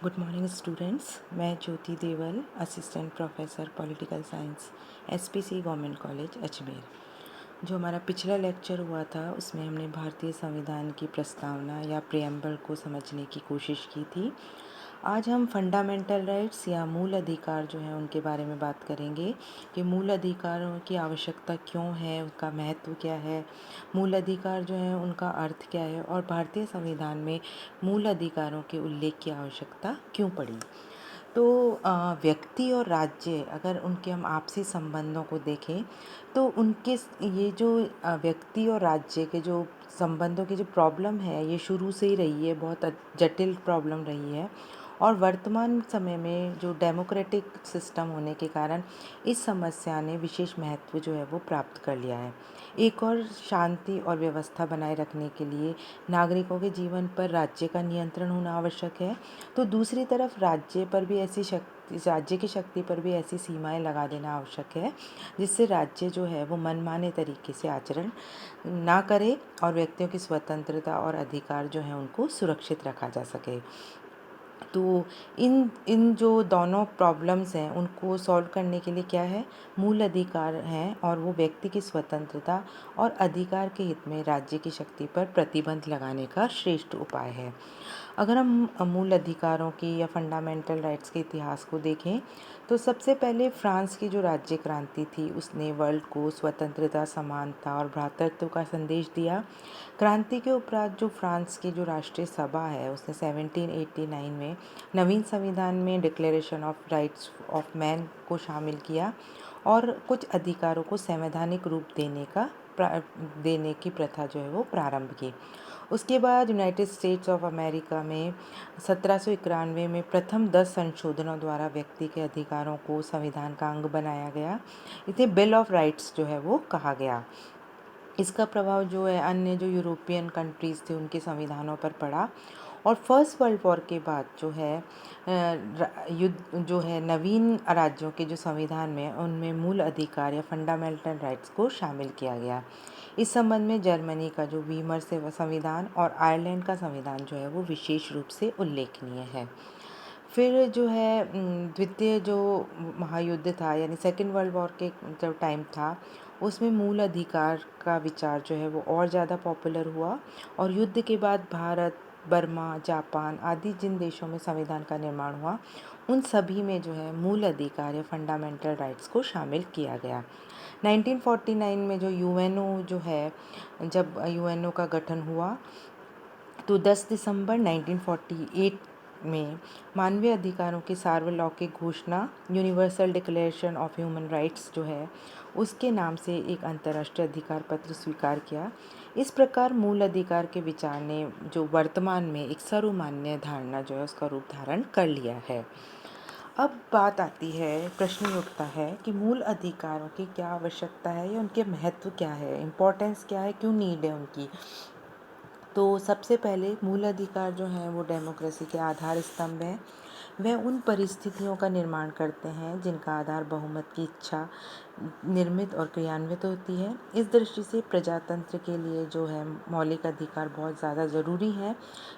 Good morning students. मैं Jyoti Deval, assistant professor political science, SPC government college Ajmer. जो हमारा पिछला लेक्चर हुआ था उसमें हमने भारतीय संविधान की प्रस्तावना या प्रियम्बल को समझने की कोशिश की थी। आज हम फंडामेंटल राइट्स या मूल अधिकार जो हैं उनके बारे में बात करेंगे कि मूल अधिकारों की आवश्यकता क्यों है, उनका महत्व क्या है, मूल अधिकार जो हैं उनका अर्थ क्या है और भारतीय संविधान में मूल अधिकारों के उल्लेख की आवश्यकता क्यों पड़ी। तो व्यक्ति और राज्य, अगर उनके हम आपसी संबंधों को देखें तो उनके ये जो व्यक्ति और राज्य के जो संबंधों की जो प्रॉब्लम है ये शुरू से ही रही है, बहुत जटिल प्रॉब्लम रही है। और वर्तमान समय में जो डेमोक्रेटिक सिस्टम होने के कारण इस समस्या ने विशेष महत्व जो है वो प्राप्त कर लिया है। एक और शांति और व्यवस्था बनाए रखने के लिए नागरिकों के जीवन पर राज्य का नियंत्रण होना आवश्यक है। तो दूसरी तरफ राज्य की शक्ति पर भी ऐसी सीमाएं लगा देना आवश्यक है जिससे राज्य जो है वो मनमाने तरीके से आचरण ना करे और व्यक्तियों की स्वतंत्रता और अधिकार जो है उनको सुरक्षित रखा जा सके। तो इन इन जो दोनों प्रॉब्लम्स हैं उनको सॉल्व करने के लिए क्या है, मूल अधिकार हैं और वो व्यक्ति की स्वतंत्रता और अधिकार के हित में राज्य की शक्ति पर प्रतिबंध लगाने का श्रेष्ठ उपाय है। अगर हम मूल अधिकारों की या फंडामेंटल राइट्स के इतिहास को देखें तो सबसे पहले फ्रांस की जो राज्य क्रांति थी उसने वर्ल्ड को स्वतंत्रता, समानता और भ्रातृत्व का संदेश दिया। क्रांति के उपरांत जो फ्रांस की जो राष्ट्रीय सभा है उसने 1789 में नवीन संविधान में declaration of rights of man को शामिल किया और कुछ अधिकारों को संवैधानिक रूप देने की प्रथा जो है वो प्रारंभ की। उसके बाद यूनाइटेड स्टेट्स ऑफ अमेरिका में 1791 में प्रथम 10 संशोधनों द्वारा व्यक्ति के अधिकारों को संविधान का अंग बनाया गया। इसे बिल ऑफ राइट्स जो है वो कहा गया। इसका प्रभाव जो है अन्य जो यूरोपियन कंट्रीज़ थे उनके संविधानों पर पड़ा और फर्स्ट वर्ल्ड वॉर के बाद जो है युद्ध जो है नवीन राज्यों के जो संविधान में उनमें मूल अधिकार या फंडामेंटल राइट्स को शामिल किया गया। इस संबंध में जर्मनी का जो वीमर से संविधान और आयरलैंड का संविधान जो है वो विशेष रूप से उल्लेखनीय है। फिर जो है द्वितीय जो महायुद्ध था यानी सेकेंड वर्ल्ड वॉर के जो टाइम था उसमें मूल अधिकार का विचार जो है वो और ज़्यादा पॉपुलर हुआ और युद्ध के बाद भारत, बर्मा, जापान आदि जिन देशों में संविधान का निर्माण हुआ उन सभी में जो है मूल अधिकार या फंडामेंटल राइट्स को शामिल किया गया। 1949 में जो यूएनओ जो है, जब यूएनओ का गठन हुआ तो 10 दिसंबर 1948 में मानवीय अधिकारों की सार्वलौकिक घोषणा universal declaration of human rights जो है उसके नाम से एक अंतर्राष्ट्रीय अधिकार पत्र स्वीकार किया। इस प्रकार मूल अधिकार के विचार ने जो वर्तमान में एक सर्वमान्य धारणा जो है उसका रूप धारण कर लिया है। अब बात आती है, प्रश्न उठता है कि मूल अधिकारों की क्या आवश्यकता है या उनके महत्व क्या है, इम्पोर्टेंस क्या है, क्यों नीड है उनकी। तो सबसे पहले मूल अधिकार जो हैं वो डेमोक्रेसी के आधार स्तंभ हैं। वह उन परिस्थितियों का निर्माण करते हैं जिनका आधार बहुमत की इच्छा निर्मित और क्रियान्वित होती है। इस दृष्टि से प्रजातंत्र के लिए जो है मौलिक अधिकार बहुत ज़्यादा ज़रूरी है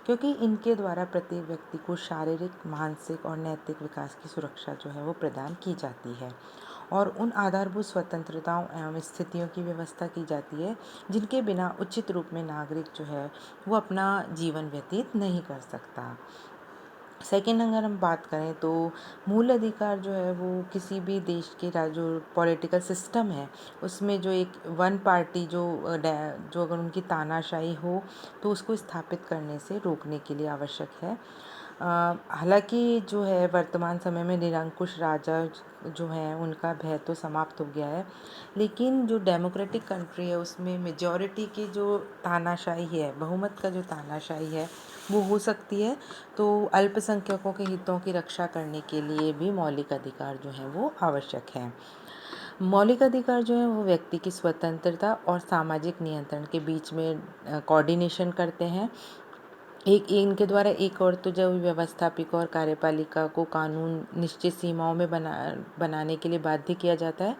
क्योंकि इनके द्वारा प्रत्येक व्यक्ति को शारीरिक, मानसिक और नैतिक विकास की सुरक्षा जो है वो प्रदान की जाती है और उन आधारभूत स्वतंत्रताओं एवं स्थितियों की व्यवस्था की जाती है जिनके बिना उचित रूप में नागरिक जो है वो अपना जीवन व्यतीत नहीं कर सकता। सेकेंड अगर हम बात करें तो मूल अधिकार जो है वो किसी भी देश के जो पॉलिटिकल सिस्टम है उसमें जो एक वन पार्टी जो अगर उनकी तानाशाही हो तो उसको स्थापित करने से रोकने के लिए आवश्यक है। हालांकि जो है वर्तमान समय में निरंकुश राजा जो हैं उनका भय तो समाप्त हो गया है, लेकिन जो डेमोक्रेटिक कंट्री है उसमें मेजॉरिटी की जो तानाशाही है, बहुमत का जो तानाशाही है वो हो सकती है। तो अल्पसंख्यकों के हितों की रक्षा करने के लिए भी मौलिक अधिकार जो हैं वो आवश्यक हैं। मौलिक अधिकार जो है वो व्यक्ति की स्वतंत्रता और सामाजिक नियंत्रण के बीच में कोऑर्डिनेशन करते हैं। एक इनके द्वारा एक और तो जब व्यवस्थापिका और कार्यपालिका को कानून निश्चित सीमाओं में बनाने के लिए बाध्य किया जाता है।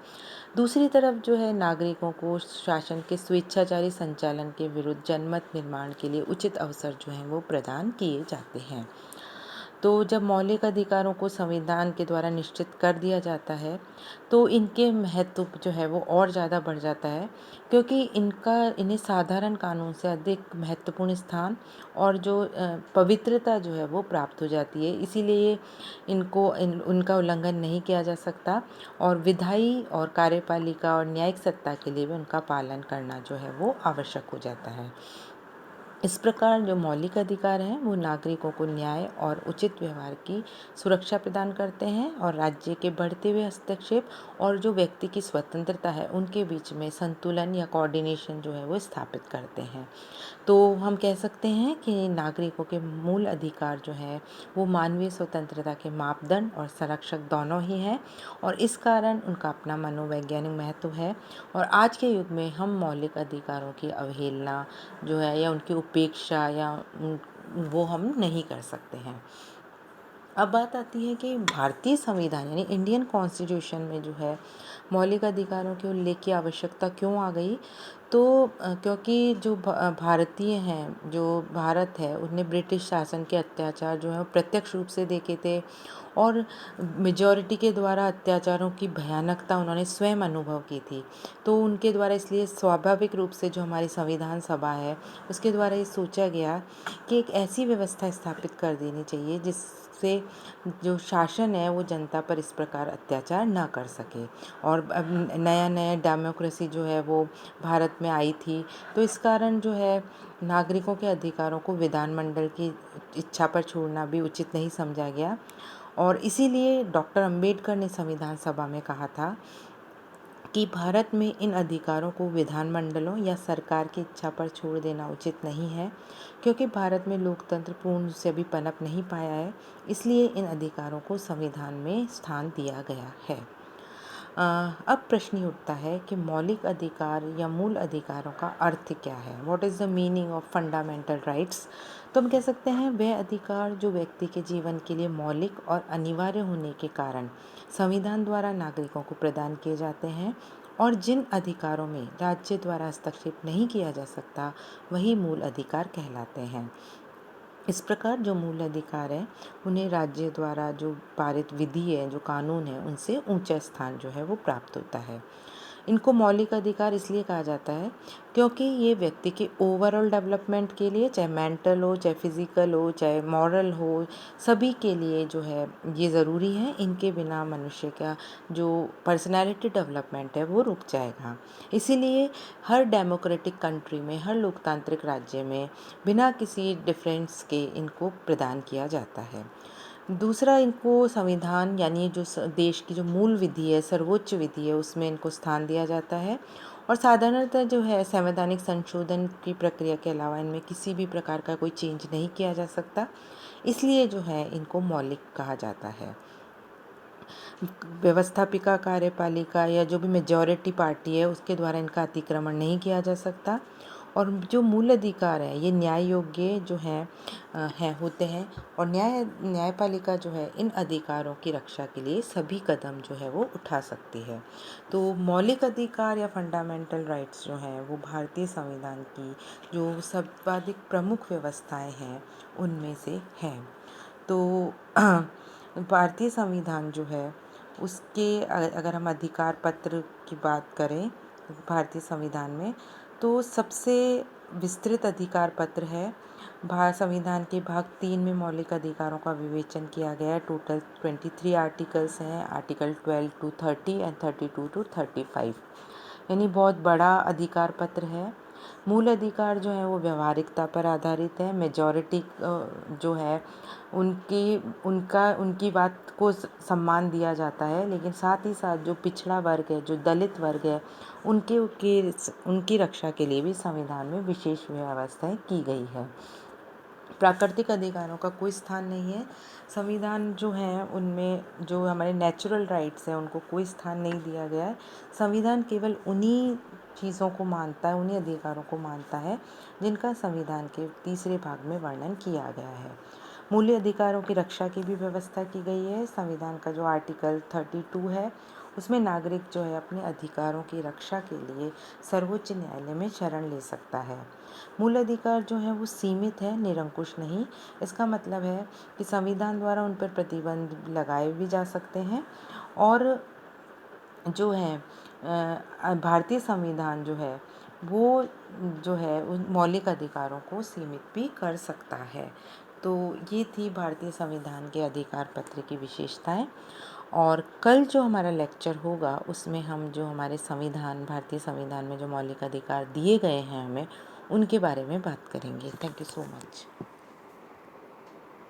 दूसरी तरफ जो है नागरिकों को शासन के स्वेच्छाचारी संचालन के विरुद्ध जनमत निर्माण के लिए उचित अवसर जो हैं वो प्रदान किए जाते हैं। तो जब मौलिक अधिकारों को संविधान के द्वारा निश्चित कर दिया जाता है तो इनके महत्व जो है वो और ज़्यादा बढ़ जाता है, क्योंकि इन्हें साधारण कानून से अधिक महत्वपूर्ण स्थान और जो पवित्रता जो है वो प्राप्त हो जाती है। इसीलिए उनका उल्लंघन नहीं किया जा सकता और विधायी और कार्यपालिका और न्यायिक सत्ता के लिए भी उनका पालन करना जो है वो आवश्यक हो जाता है। इस प्रकार जो मौलिक अधिकार हैं वो नागरिकों को न्याय और उचित व्यवहार की सुरक्षा प्रदान करते हैं और राज्य के बढ़ते हुए हस्तक्षेप और जो व्यक्ति की स्वतंत्रता है उनके बीच में संतुलन या कोऑर्डिनेशन जो है वो स्थापित करते हैं। तो हम कह सकते हैं कि नागरिकों के मूल अधिकार जो है वो मानवीय स्वतंत्रता के मापदंड और संरक्षक दोनों ही हैं और इस कारण उनका अपना मनोवैज्ञानिक महत्व है। और आज के युग में हम मौलिक अधिकारों की अवहेलना जो है या उनकी उपेक्षा या वो हम नहीं कर सकते हैं। अब बात आती है कि भारतीय संविधान यानी इंडियन कॉन्स्टिट्यूशन में जो है मौलिक अधिकारों के उल्लेख की आवश्यकता क्यों आ गई। तो क्योंकि जो भारतीय हैं, जो भारत है, उनने ब्रिटिश शासन के अत्याचार जो है वो प्रत्यक्ष रूप से देखे थे और मेजॉरिटी के द्वारा अत्याचारों की भयानकता उन्होंने स्वयं अनुभव की थी। तो उनके द्वारा इसलिए स्वाभाविक रूप से जो हमारी संविधान सभा है उसके द्वारा ये सोचा गया कि एक ऐसी व्यवस्था स्थापित कर देनी चाहिए जिससे जो शासन है वो जनता पर इस प्रकार अत्याचार ना कर सके। और अब नया नया डेमोक्रेसी जो है वो भारत में आई थी, तो इस कारण जो है नागरिकों के अधिकारों को विधानमंडल की इच्छा पर छोड़ना भी उचित नहीं समझा गया और इसीलिए डॉक्टर अंबेडकर ने संविधान सभा में कहा था कि भारत में इन अधिकारों को विधानमंडलों या सरकार की इच्छा पर छोड़ देना उचित नहीं है, क्योंकि भारत में लोकतंत्र पूर्ण से अभी पनप नहीं पाया है। इसलिए इन अधिकारों को संविधान में स्थान दिया गया है। अब प्रश्न ये उठता है कि मौलिक अधिकार या मूल अधिकारों का अर्थ क्या है। What is the meaning of fundamental rights. तो हम कह सकते हैं वह अधिकार जो व्यक्ति के जीवन के लिए मौलिक और अनिवार्य होने के कारण संविधान द्वारा नागरिकों को प्रदान किए जाते हैं और जिन अधिकारों में राज्य द्वारा हस्तक्षेप नहीं किया जा सकता वही मूल अधिकार कहलाते हैं। इस प्रकार जो मूल अधिकार है उन्हें राज्य द्वारा जो पारित विधि है, जो कानून है, उनसे ऊंचा स्थान जो है वो प्राप्त होता है। इनको मौलिक अधिकार इसलिए कहा जाता है क्योंकि ये व्यक्ति के ओवरऑल डेवलपमेंट के लिए, चाहे मेंटल हो, चाहे फिज़िकल हो, चाहे मॉरल हो, सभी के लिए जो है ये ज़रूरी है। इनके बिना मनुष्य का जो पर्सनैलिटी डेवलपमेंट है वो रुक जाएगा। इसीलिए हर डेमोक्रेटिक कंट्री में, हर लोकतांत्रिक राज्य में बिना किसी डिफरेंस के इनको प्रदान किया जाता है। दूसरा, इनको संविधान यानी जो देश की जो मूल विधि है, सर्वोच्च विधि है, उसमें इनको स्थान दिया जाता है और साधारणतः जो है संवैधानिक संशोधन की प्रक्रिया के अलावा इनमें किसी भी प्रकार का कोई चेंज नहीं किया जा सकता। इसलिए जो है इनको मौलिक कहा जाता है। व्यवस्थापिका, कार्यपालिका या जो भी मेजॉरिटी पार्टी है उसके द्वारा इनका अतिक्रमण नहीं किया जा सकता और जो मूल अधिकार है ये न्याय योग्य जो होते हैं और न्यायपालिका जो है इन अधिकारों की रक्षा के लिए सभी कदम जो है वो उठा सकती है। तो मौलिक अधिकार या फंडामेंटल राइट्स जो हैं वो भारतीय संविधान की जो सर्वाधिक प्रमुख व्यवस्थाएं हैं उनमें से हैं। तो भारतीय संविधान जो है उसके अगर हम अधिकार पत्र की बात करें भारतीय संविधान में, तो सबसे विस्तृत अधिकार पत्र है। संविधान के भाग 3 में मौलिक अधिकारों का विवेचन किया गया है। टोटल 23 आर्टिकल्स हैं, आर्टिकल 12 to 30 एंड 32 to 35, यानी बहुत बड़ा अधिकार पत्र है। मूल अधिकार जो है वो व्यवहारिकता पर आधारित है। मेजॉरिटी जो है उनकी बात को सम्मान दिया जाता है, लेकिन साथ ही साथ जो पिछड़ा वर्ग है, जो दलित वर्ग है, उनकी रक्षा के लिए भी संविधान में विशेष व्यवस्थाएं की गई है। प्राकृतिक अधिकारों का कोई स्थान नहीं है। संविधान जो है उनमें जो हमारे नेचुरल राइट्स हैं उनको कोई स्थान नहीं दिया गया है। संविधान केवल उन्हीं चीज़ों को मानता है, उन्हीं अधिकारों को मानता है जिनका संविधान के तीसरे भाग में वर्णन किया गया है। मूल्य अधिकारों की रक्षा की भी व्यवस्था की गई है। संविधान का जो आर्टिकल 32 है उसमें नागरिक जो है अपने अधिकारों की रक्षा के लिए सर्वोच्च न्यायालय में शरण ले सकता है। मूल अधिकार जो है वो सीमित है, निरंकुश नहीं। इसका मतलब है कि संविधान द्वारा उन पर प्रतिबंध लगाए भी जा सकते हैं और जो है भारतीय संविधान जो है वो जो है उन मौलिक अधिकारों को सीमित भी कर सकता है। तो ये थी भारतीय संविधान के अधिकार पत्र की विशेषताएं। और कल जो हमारा लेक्चर होगा उसमें हम जो हमारे संविधान, भारतीय संविधान में जो मौलिक अधिकार दिए गए हैं हमें, उनके बारे में बात करेंगे। Thank you so much.